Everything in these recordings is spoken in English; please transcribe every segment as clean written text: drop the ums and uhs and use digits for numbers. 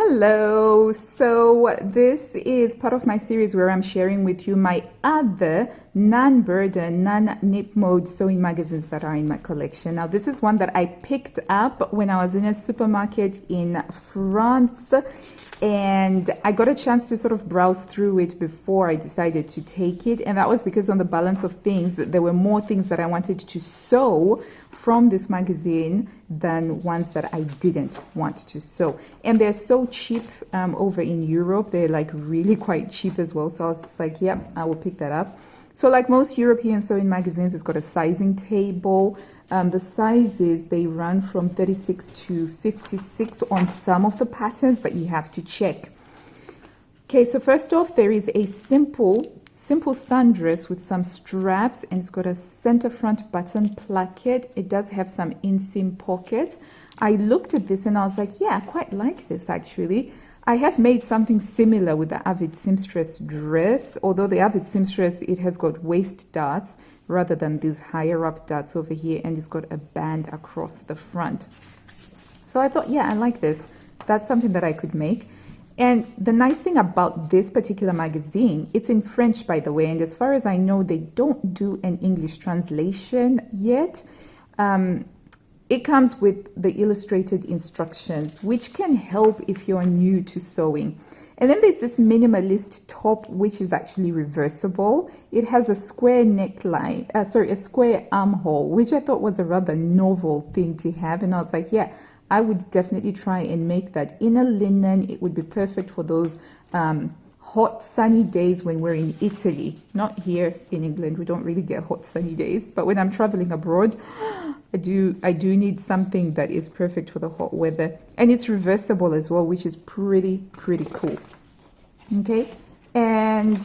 Hello, so this is part of my series where I'm sharing with you my other non-burden, non-nip mode sewing magazines that are in my collection. Now this is one that I picked up when I was in a supermarket in France, and I got a chance to sort of browse through it before I decided to take it, and that was because on the balance of things there were more things that I wanted to sew from this magazine than ones that I didn't want to sew. And they're so cheap over in Europe. They're like really quite cheap as well. So I was just like, yep, I will pick that up. So like most European sewing magazines, it's got a sizing table. The sizes, they run from 36 to 56 on some of the patterns, but you have to check. Okay, so first off, there is a simple sundress with some straps, and it's got a center front button placket. It does have some inseam pockets. I looked at this and I was like, yeah, I quite like this actually. I have made something similar with the Avid Seamstress dress, although the Avid Seamstress, it has got waist darts rather than these higher up darts over here, and it's got a band across the front. So I thought, yeah, I like this. That's something that I could make. And the nice thing about this particular magazine, it's in French, by the way, and as far as I know, they don't do an English translation yet. It comes with the illustrated instructions, which can help if you're new to sewing. And then there's this minimalist top, which is actually reversible. It has a square neckline, a square armhole, which I thought was a rather novel thing to have. And I was like, yeah, I would definitely try and make that in a linen. It would be perfect for those hot sunny days when we're in Italy. Not here in England, we don't really get hot sunny days, but when I'm traveling abroad, I do need something that is perfect for the hot weather. And it's reversible as well, which is pretty cool. Okay, and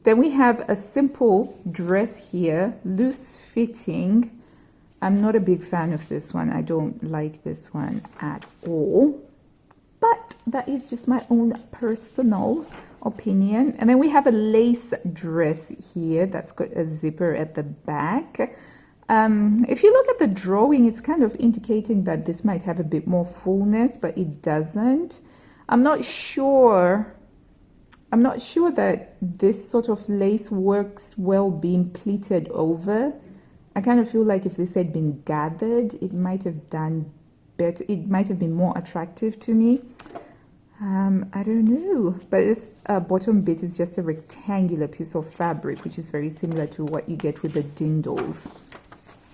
then we have a simple dress here, loose fitting. I'm not a big fan of this one. I don't like this one at all, but that is just my own personal opinion. And then we have a lace dress here that's got a zipper at the back. If you look at the drawing, it's kind of indicating that this might have a bit more fullness, but it doesn't. I'm not sure that this sort of lace works well being pleated over. I kind of feel like if this had been gathered, it might have done better. It might have been more attractive to me. I don't know, but this bottom bit is just a rectangular piece of fabric, which is very similar to what you get with the dindles.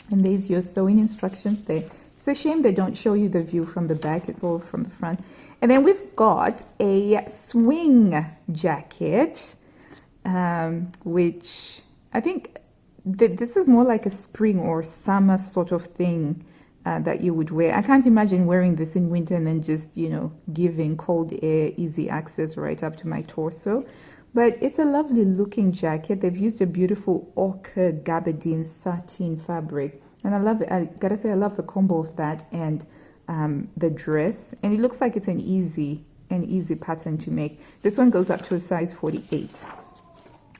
And there's your sewing instructions there. It's a shame they don't show you the view from the back. It's all from the front. And then we've got a swing jacket, which I think this is more like a spring or summer sort of thing that you would wear. I can't imagine wearing this in winter and then just, giving cold air easy access right up to my torso. But it's a lovely looking jacket. They've used a beautiful ochre gabardine satin fabric. And I love it. I gotta say, I love the combo of that and the dress. And it looks like it's an easy pattern to make. This one goes up to a size 48.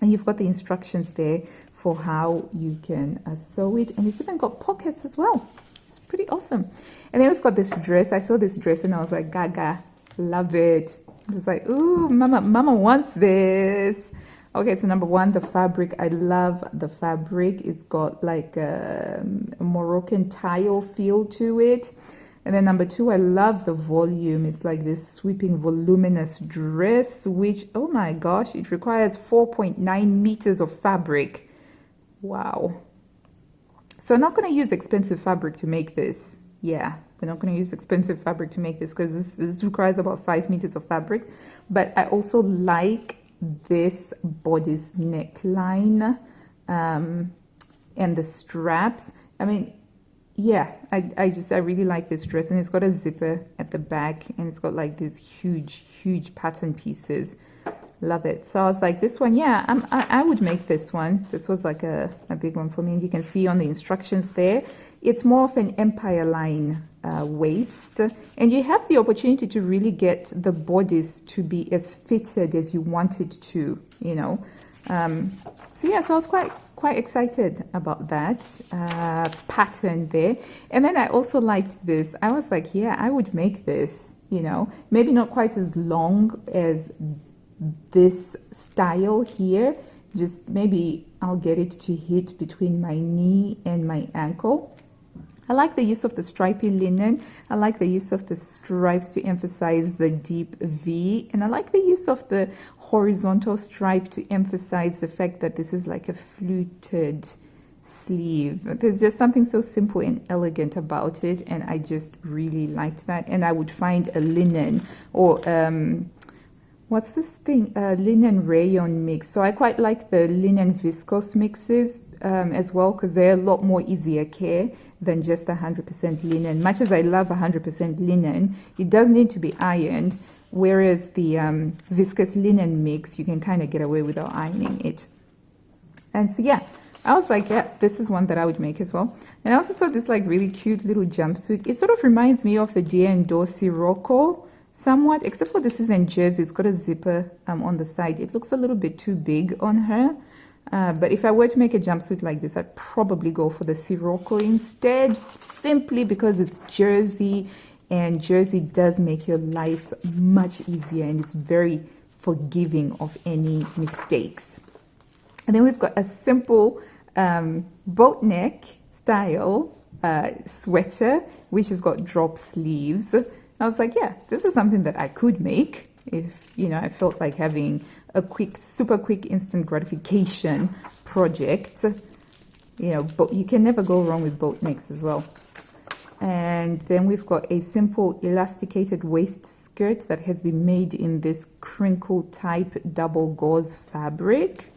And you've got the instructions there for how you can sew it. And it's even got pockets as well. It's pretty awesome. And then we've got this dress. I saw this dress and I was like, gaga, love it. I was like, ooh, mama wants this. Okay, so number one, the fabric. I love the fabric. It's got like a Moroccan tile feel to it. And then number two, I love the volume. It's like this sweeping voluminous dress, which, oh my gosh, it requires 4.9 meters of fabric. Wow. So I'm not going to use expensive fabric to make this. Yeah, we're not going to use expensive fabric to make this because this requires about 5 meters of fabric. But I also like this bodice neckline and the straps. I mean, yeah, I really like this dress, and it's got a zipper at the back, and it's got like these huge pattern pieces. Love it. So I was like, this one, yeah, I would make this one. This was like a big one for me. And you can see on the instructions there, it's more of an empire line waist. And you have the opportunity to really get the bodice to be as fitted as you want it to, So yeah, so I was quite excited about that pattern there. And then I also liked this. I was like, yeah, I would make this. you know, maybe not quite as long as this style here, just maybe I'll get it to hit between my knee and my ankle. I like the use of the stripy linen. I like the use of the stripes to emphasize the deep V. And I like the use of the horizontal stripe to emphasize the fact that this is like a fluted sleeve. There's just something so simple and elegant about it. And I just really liked that. And I would find a linen or what's this thing? Linen rayon mix. So I quite like the linen viscose mixes as well, because they're a lot more easier care than just 100% linen. Much as I love 100% linen, it does need to be ironed, whereas the viscous linen mix, you can kind of get away without ironing it. And so yeah, I was like, yeah, this is one that I would make as well. And I also saw this like really cute little jumpsuit. It sort of reminds me of the Dia and Dorsey Rocco somewhat, except for this is in jersey. It's got a zipper on the side. It looks a little bit too big on her. But if I were to make a jumpsuit like this, I'd probably go for the Sirocco instead, simply because it's jersey, and jersey does make your life much easier and it's very forgiving of any mistakes. And then we've got a simple boat neck style sweater, which has got drop sleeves. I was like, yeah, this is something that I could make if, you know, I felt like having a quick, super quick instant gratification project. You know, but you can never go wrong with boat necks as well. And then we've got a simple elasticated waist skirt that has been made in this crinkle type double gauze fabric.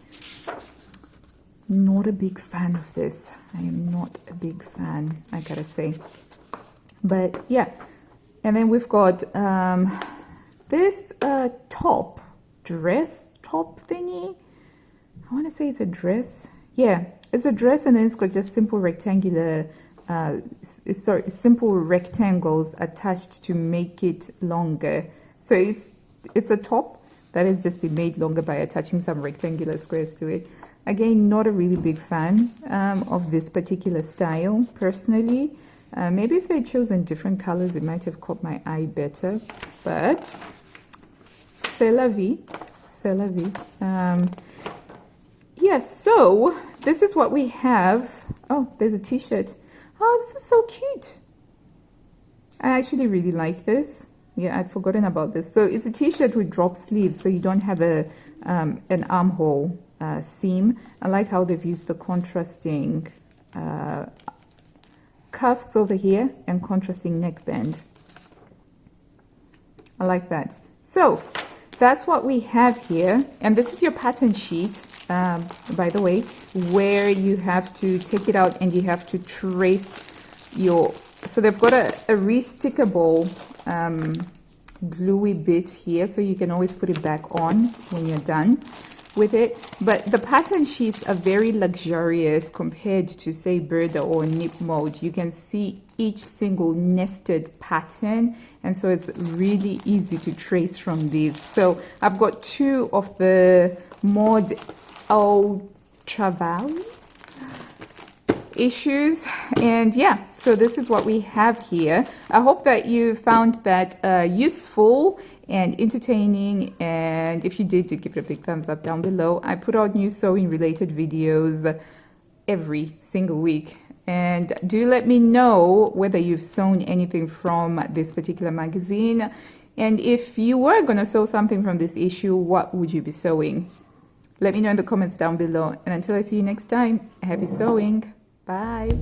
Not a big fan of this. I am not a big fan, I gotta say. But yeah, and then we've got this dress top thingy. I want to say it's a dress. Yeah, it's a dress, and then it's got just simple rectangular, simple rectangles attached to make it longer. So it's a top that has just been made longer by attaching some rectangular squares to it. Again, not a really big fan of this particular style personally. Maybe if they'd chosen different colors, it might have caught my eye better. But c'est la vie, c'est la vie. Yes, so this is what we have. Oh, there's a t-shirt. Oh, this is so cute. I actually really like this. Yeah, I'd forgotten about this. So it's a t-shirt with drop sleeves, so you don't have a an armhole seam. I like how they've used the contrasting cuffs over here and contrasting neckband. I like that. So that's what we have here, and this is your pattern sheet, by the way, where you have to take it out and you have to trace your, so they've got a restickable gluey bit here, so you can always put it back on when you're done with it. But the pattern sheets are very luxurious compared to, say, Burda or Knit Mode. You can see each single nested pattern, and so it's really easy to trace from these. So I've got two of the Mode Travaux issues, and yeah, so this is what we have here. I hope that you found that useful and entertaining, and if you did, do give it a big thumbs up down below. I put out new sewing related videos every single week, and do let me know whether you've sewn anything from this particular magazine, and if you were going to sew something from this issue, what would you be sewing? Let me know in the comments down below, and until I see you next time, happy sewing. Bye.